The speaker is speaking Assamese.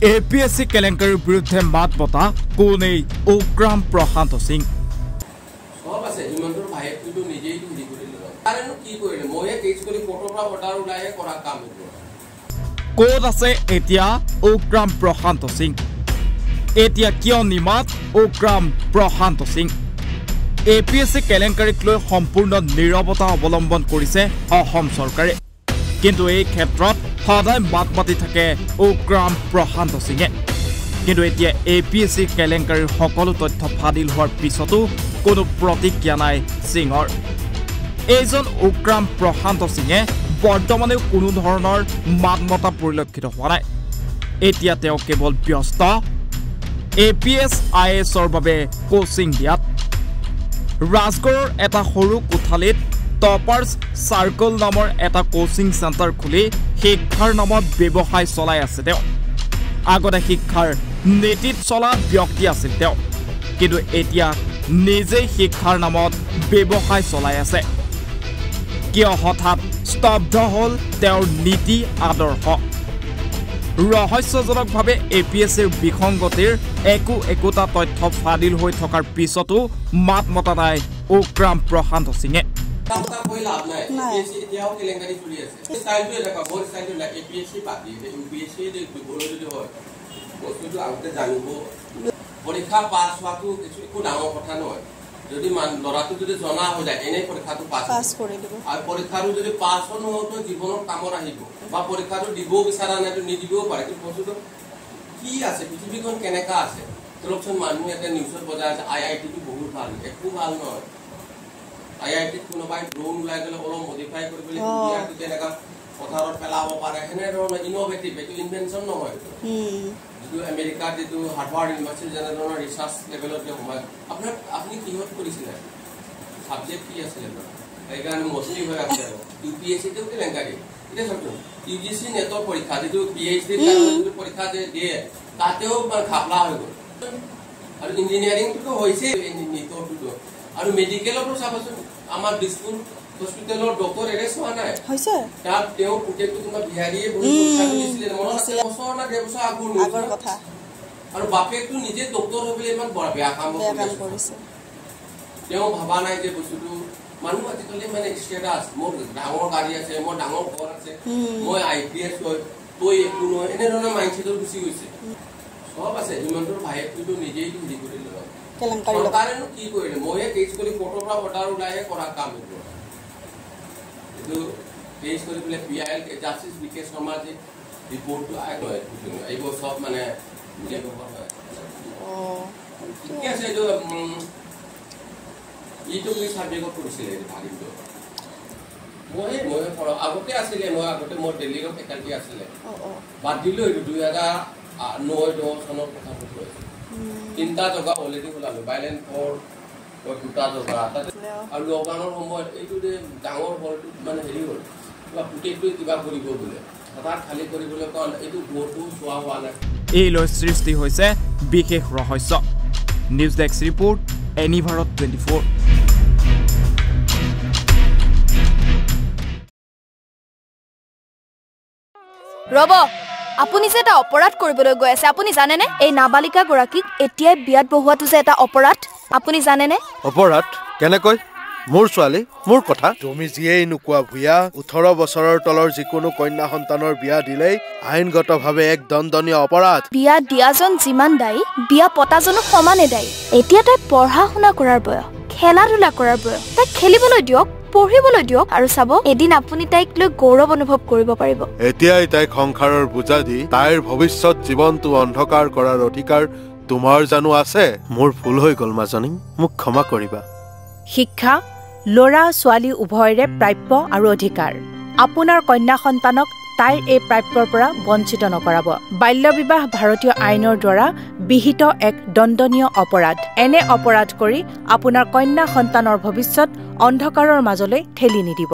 APSC কেলেংকাৰীৰ বিৰুদ্ধে মাত মতা কোনেই উগ্ৰাম প্ৰশান্ত সিং সব আছে হিমন্তৰ ভাইকটো নিজেই ধৰি কৰিলে কাৰণো কি কৰিলে ময়ে কেছ কৰি ফটোগ্ৰাফ অৰ্ডাৰ উলায়ে কৰা কাম কোড আছে এতিয়া উগ্ৰাম প্ৰশান্ত সিং এতিয়া কিয় নিমাত উগ্ৰাম প্ৰশান্ত সিং APSC কেলেংকাৰীক লৈ সম্পূৰ্ণ নীৰৱতা অৱলম্বন কৰিছে অসম চৰকাৰে কিন্তু এই ক্ষেত্ৰত সদায় মাত মাতি থাকে উগ্ৰাম প্ৰশান্ত সিঙে কিন্তু এতিয়া APSC কেলেংকাৰীৰ সকলো তথ্য ফাদিল হোৱাৰ পিছতো কোনো প্ৰতিক্ৰিয়া নাই সিঙৰ এইজন উগ্ৰাম প্ৰশান্ত সিঙে বৰ্তমানে কোনো ধৰণৰ মাত মতা পৰিলক্ষিত হোৱা নাই এতিয়া তেওঁ কেৱল ব্যস্ত APS IASৰ বাবে কোচিং দিয়াত ৰাজগড়ৰ এটা সৰু কোঠালিত টপাৰ্স সাৰ্কল নামৰ এটা কোচিং সেন্টাৰ খুলি শিক্ষাৰ নামত ব্যৱসায় চলাই আছে তেওঁ আগতে শিক্ষাৰ নীতিত চলা ব্যক্তি আছিল তেওঁ কিন্তু এতিয়া নিজে শিক্ষাৰ নামত ব্যৱসায় চলাই আছে কিয় হঠাৎ স্তব্ধ হল তেওঁৰ নীতি আদৰ্শ ৰহস্যজনকভাৱে APSCৰ বিসংগতিৰ একোটা তথ্য ফাদিল হৈ থকাৰ পিছতো মাত মতা নাই উগ্ৰাম প্ৰশান্ত সিঙে কামটা কই লাভ নাই APSC এতিয়াও কেলেংকাৰী চলি আছে স্টাইলটো এটা বৰ স্টাইলটো লাগে APSC পাতি UPSC যে বড় যদি হয় বস্তুটো আগতে জানিব পৰীক্ষা পাছ হোৱাটো একো ডাঙৰ কথা নহয় যদি লৰাটো যদি জনা হৈ যায় এনে পৰীক্ষাটো পাছ কৰি দিব আৰু পৰীক্ষাটো যদি পাছ নহওঁতো জীৱনৰ কামৰ আহিব বা পৰীক্ষাটো দিব বিচাৰা নাই তো নিদিবও পাৰে কিন্তু বস্তুটো কি আছে পৃথিৱীখন কেনেকা আছে তলকচোন মানুহ এটা নিউজত বজাই আছে IIT টো বহুত ভাল একো ভাল নহয় IIT কোনোবাই ড্ৰোন উলাই গলে অলপ মডিফাই কৰিবলৈ ইয়াটো তেনেকা পথাৰত পেলাব পাৰে হেনে ধৰণৰ ইনোভেটিভ এটো ইনভেনশন নহয় যিটো আমেৰিকাত যিটো হাৰ্ভাৰ্ড ইউনিভাৰ্চিটি যেনে ধৰণৰ ৰিচাৰ্চ লেভেলত হয় আপুনি কিহত কৰিছিল সাবজেক্ট কি আছিল এইকাৰণে মছলি হৈ আছে UPSC টো কেলেংকাৰী এটা চাওঁচোন UGC নেটৰ পৰীক্ষা যিটো PhD যিটো পৰীক্ষা যে দিয়ে তাতেও খাপলা হৈ গ'ল আৰু ইঞ্জিনিয়াৰিংটো হৈছে নেটৰটো আৰু মেডিকেলতো চাবচোন আমাৰ দিছপুৰ হস্পিটেলৰ ডক্টৰ এৰেষ্ট হোৱা নাই হৈছে তাত তেওঁ পুতেকটো তোমাৰ বিহাৰীয়ে বহুত পৰীক্ষা দিছিলে মনত আছে বছৰ না ডেৰ বছৰ আগৰ কথা আৰু বাপেকটো নিজে ডক্টৰ হৈ ইমান বেয়া কাম কৰিছে তেওঁ ভাবা নাই যে বস্তুটো মানুহ আজিকালি মানে ষ্টেটাছ মোৰ ডাঙৰ গাড়ী আছে মোৰ ডাঙৰ ঘৰ আছে মই IPS হয় তই একো নহয় এনে ধৰণৰ মাইণ্ডছেটৰ গুচি গৈছে সব আছে হিমন্তৰ ভাইকটো নিজেই ধৰি কৰিলে চৰকাৰেনো কি কৰিলে ময়ে কেছ কৰি ফটোগ্ৰাফ অৰ্ডাৰ উলায়ে কৰা কাম এইটো কেছ কৰি পেলাই PIL জাষ্টিছ বিকে শৰ্মা যে ৰিপৰ্টটো এইবোৰ সব মানে উলিয়াব হয় ঠিক আছে এইটো ইটো কি সাবজেক্টত কৰিছিলে ভাগিটো মই আগতে আছিলে মই আগতে মোৰ দিল্লীৰ ফেকাল্টি আছিলে বাদ দিলো এইটো 2009-10 চনৰ কথা কৈছো তিনটা জগা অলৰেডি ওলালো বাইলেন ফৰ দুটা জগা আৰু লকডাউনৰ সময়ত এইটো যে ডাঙৰ হলটো মানে হেৰি হ'ল কিবা পুতেকটো কিবা কৰিব বোলে হঠাৎ খালী কৰিবলৈ কাৰণ এইটো ঘৰটো চোৱা হোৱা নাই এই লৈ সৃষ্টি হৈছে বিশেষ ৰহস্য news desk report any Bharat 24 ৰব আপুনি যে এটা অপৰাধ কৰিবলৈ গৈ আছে আপুনি জানেনে এই নাবালিকা গৰাকীক এতিয়াই বিয়াত বহুৱাটো যে এটা অপৰাধ আপুনি জানেনে অপৰাধ কেনেকৈ মোৰ ছোৱালী মোৰ কথা তুমি যিয়েই নোকোৱা ভূয়া 18 বছৰৰ তলৰ যিকোনো কন্যা সন্তানৰ বিয়া দিলেই আইনগতভাৱে এক দণ্ডনীয় অপৰাধ বিয়া দিয়াজন যিমান দায়ী বিয়া পতাজনো সমানে দায়ী এতিয়া তাই পঢ়া শুনা কৰাৰ বয়স খেলা ধূলা কৰাৰ বয়স তাই খেলিবলৈ দিয়ক পঢ়িবলৈ দিয়ক আৰু চাব এদিন আপুনি তাইক লৈ গৌৰৱ অনুভৱ কৰিব পাৰিব এতিয়াই তাইক সংসাৰৰ বুজা দি তাইৰ ভৱিষ্যত জীৱনটো অন্ধকাৰ কৰাৰ অধিকাৰ তোমাৰ জানো আছে মোৰ ভুল হৈ গ'ল মাজনী মোক ক্ষমা কৰিবা শিক্ষা ল'ৰা ছোৱালী উভয়ৰে প্ৰাপ্য আৰু অধিকাৰ আপোনাৰ কন্যা সন্তানক তাইৰ এই প্ৰাপ্যৰ পৰা বঞ্চিত নকৰাব বাল্য বিবাহ ভাৰতীয় আইনৰ দ্বাৰা বিহিত এক দণ্ডনীয় অপৰাধ এনে অপৰাধ কৰি আপোনাৰ কন্যা সন্তানৰ ভৱিষ্যত অন্ধকাৰৰ মাজলৈ ঠেলি নিদিব